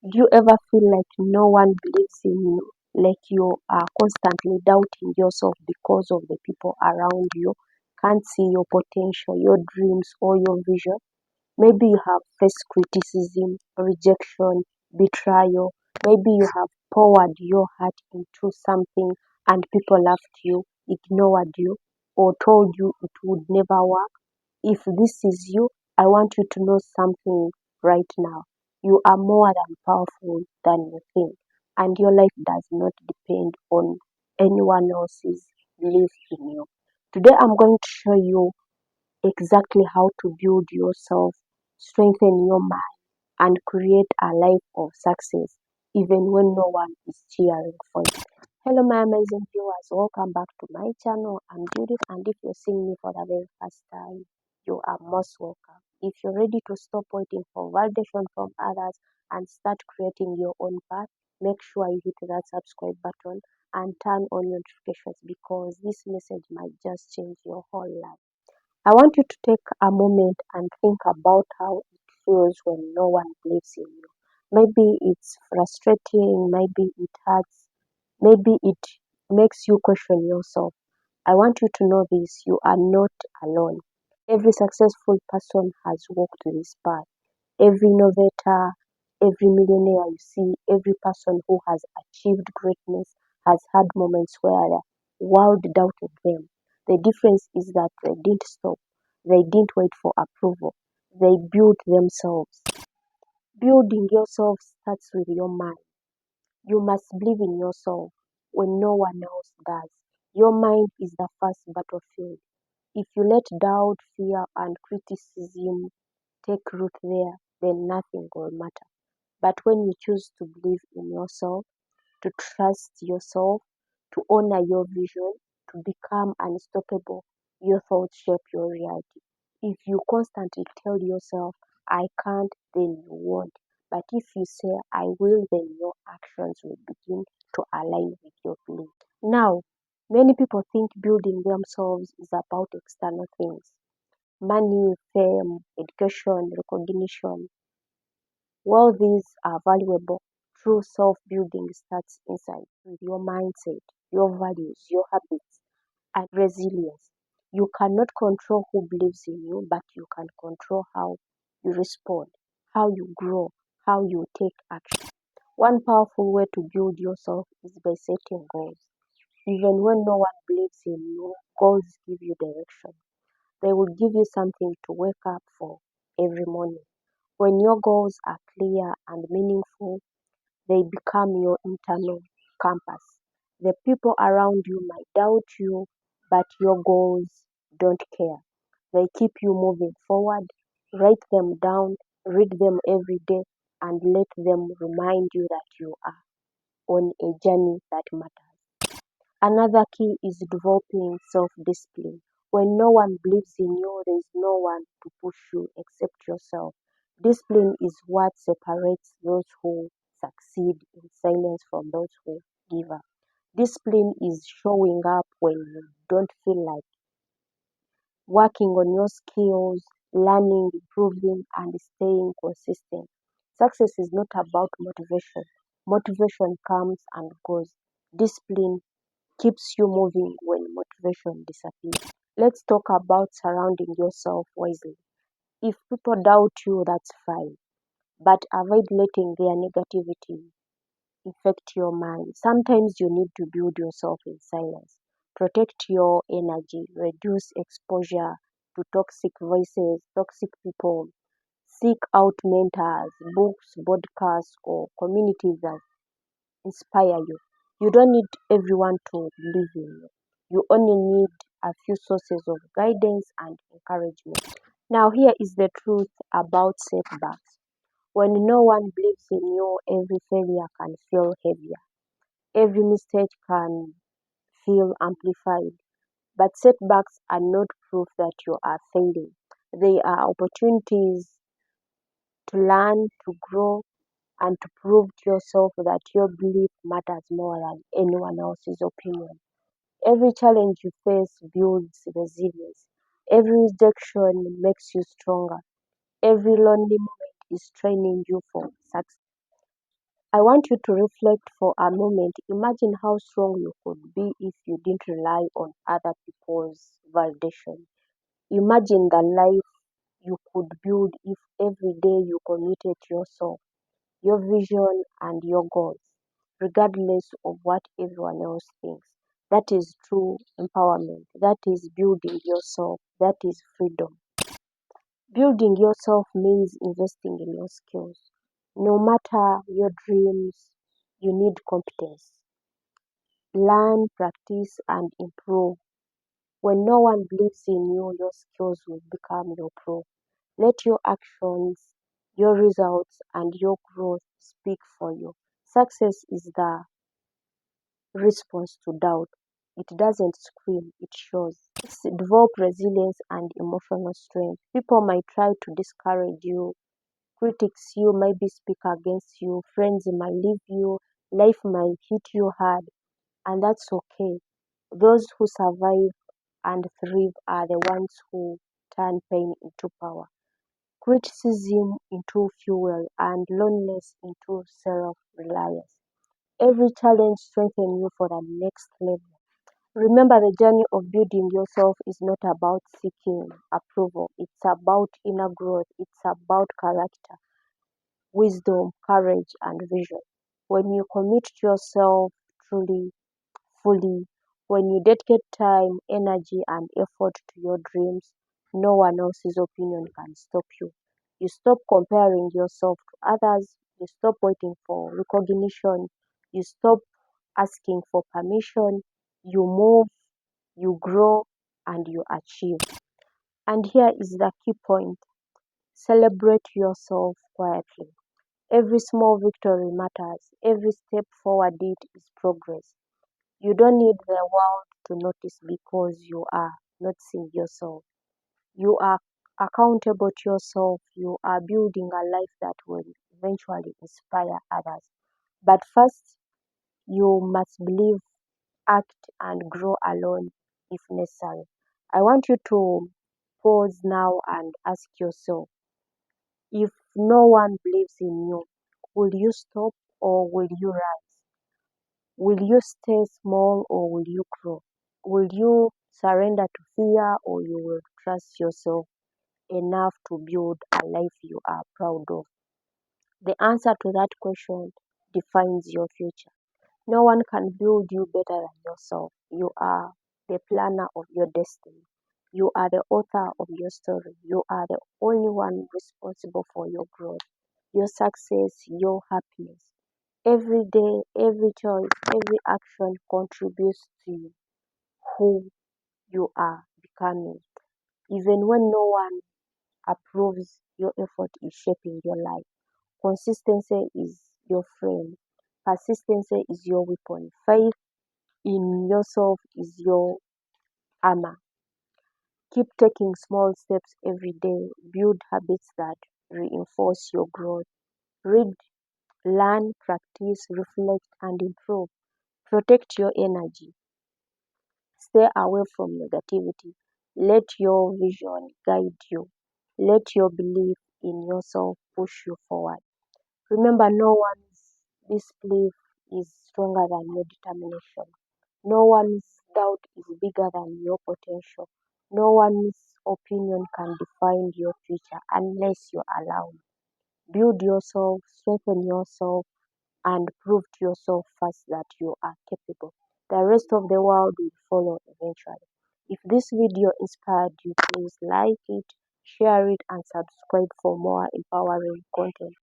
Do you ever feel like no one believes in you? Like you are constantly doubting yourself because of the people around you can't see your potential, your dreams, or your vision? Maybe you have faced criticism, rejection, betrayal. Maybe you have poured your heart into something and people laughed you, ignored you, or told you it would never work. If this is you, I want you to know something right now. You are more than powerful than you think, and your life does not depend on anyone else's belief in you. Today, I'm going to show you exactly how to build yourself, strengthen your mind, and create a life of success, even when no one is cheering for you. Hello, my amazing viewers. Welcome back to my channel. I'm Judith, and if you're seeing me for the very first time, you are most welcome. If you're ready to stop waiting for validation from others and start creating your own path, make sure you hit that subscribe button and turn on notifications because this message might just change your whole life. I want you to take a moment and think about how it feels when no one believes in you. Maybe it's frustrating, maybe it hurts, maybe it makes you question yourself. I want you to know this, you are not alone. Every successful person has walked this path. Every innovator, every millionaire you see, every person who has achieved greatness has had moments where the world doubted them. The difference is that they didn't stop. They didn't wait for approval. They built themselves. Building yourself starts with your mind. You must believe in yourself when no one else does. Your mind is the first battlefield. If you let doubt, fear, and criticism take root there, then nothing will matter. But when you choose to believe in yourself, to trust yourself, to honor your vision, to become unstoppable, your thoughts shape your reality. If you constantly tell yourself, I can't, then you won't. But if you say, I will, then your actions will begin to align with your belief. Now, many people think building themselves is about external things money, fame, education, recognition. While these are valuable, true self building starts inside with your mindset, your values, your habits, and resilience. You cannot control who believes in you, but you can control how you respond, how you grow, how you take action. One powerful way to build yourself is by setting goals. Even when no one believes in you, goals give you direction. They will give you something to wake up for every morning. When your goals are clear and meaningful, they become your internal compass. The people around you might doubt you, but your goals don't care. They keep you moving forward. Write them down, read them every day, and let them remind you that you are on a journey that matters. Another key is developing self discipline. When no one believes in you, there is no one to push you except yourself. Discipline is what separates those who succeed in silence from those who give up. Discipline is showing up when you don't feel like working on your skills, learning, improving, and staying consistent. Success is not about motivation. Motivation comes and goes. Discipline keeps you moving when motivation disappears. Let's talk about surrounding yourself wisely. If people doubt you, that's fine, but avoid letting their negativity affect your mind. Sometimes you need to build yourself in silence. Protect your energy, reduce exposure to toxic voices, toxic people. Seek out mentors, books, podcasts, or communities that inspire you. You don't need everyone to believe in you. You only need a few sources of guidance and encouragement. Now, here is the truth about setbacks. When no one believes in you, every failure can feel heavier. Every mistake can feel amplified. But setbacks are not proof that you are failing. They are opportunities to learn, to grow, and to prove to yourself that your belief matters more than anyone else's opinion. Every challenge you face builds resilience. Every rejection makes you stronger. Every lonely moment is training you for success. I want you to reflect for a moment. Imagine how strong you could be if you didn't rely on other people's validation. Imagine the life you could build if every day you committed yourself, your vision, and your goals, regardless of what everyone else thinks. That is true empowerment. That is building yourself. That is freedom. Building yourself means investing in your skills. No matter your dreams, you need competence. Learn, practice, and improve. When no one believes in you, your skills will become your proof. Let your actions, your results, and your growth speak for you. Success is the response to doubt. It doesn't scream, it shows. Develop resilience and emotional strength. People might try to discourage you, critics you maybe speak against you, friends might leave you, life might hit you hard, and that's okay. Those who survive and thrive are the ones who turn pain into power, criticism into fuel, and loneliness into self-reliance. Every challenge strengthens you for the next level. Remember, the journey of building yourself is not about seeking approval. It's about inner growth. It's about character, wisdom, courage, and vision. When you commit yourself truly, fully, when you dedicate time, energy, and effort to your dreams, no one else's opinion can stop you. You stop comparing yourself to others, you stop waiting for recognition, you stop asking for permission, you move, you grow, and you achieve. And here is the key point: celebrate yourself quietly. Every small victory matters, every step forward it is progress. You don't need the world to notice because you are not seeing yourself. You are accountable to yourself. You are building a life that will eventually inspire others. But first, you must believe, act, and grow alone if necessary. I want you to pause now and ask yourself, if no one believes in you, will you stop or will you rise? Will you stay small or will you grow? Will you surrender to fear or you will trust yourself enough to build a life you are proud of? The answer to that question defines your future. No one can build you better than yourself. You are the planner of your destiny. You are the author of your story. You are the only one responsible for your growth, your success, your happiness. Every day, every choice, every action contributes to who you are becoming. Even when no one approves, your effort is shaping your life. Consistency is your friend. Persistency is your weapon. Faith in yourself is your armor. Keep taking small steps every day. Build habits that reinforce your growth. Read, learn, practice, reflect, and improve. Protect your energy. Stay away from negativity. Let your vision guide you. Let your belief in yourself push you forward. Remember, no one's disbelief is stronger than your determination. No one's doubt is bigger than your potential. No one's opinion can define your future unless you allow it. Build yourself, strengthen yourself, and prove to yourself first that you are capable. The rest of the world will follow eventually. If this video inspired you, please like it, share it, and subscribe for more empowering content.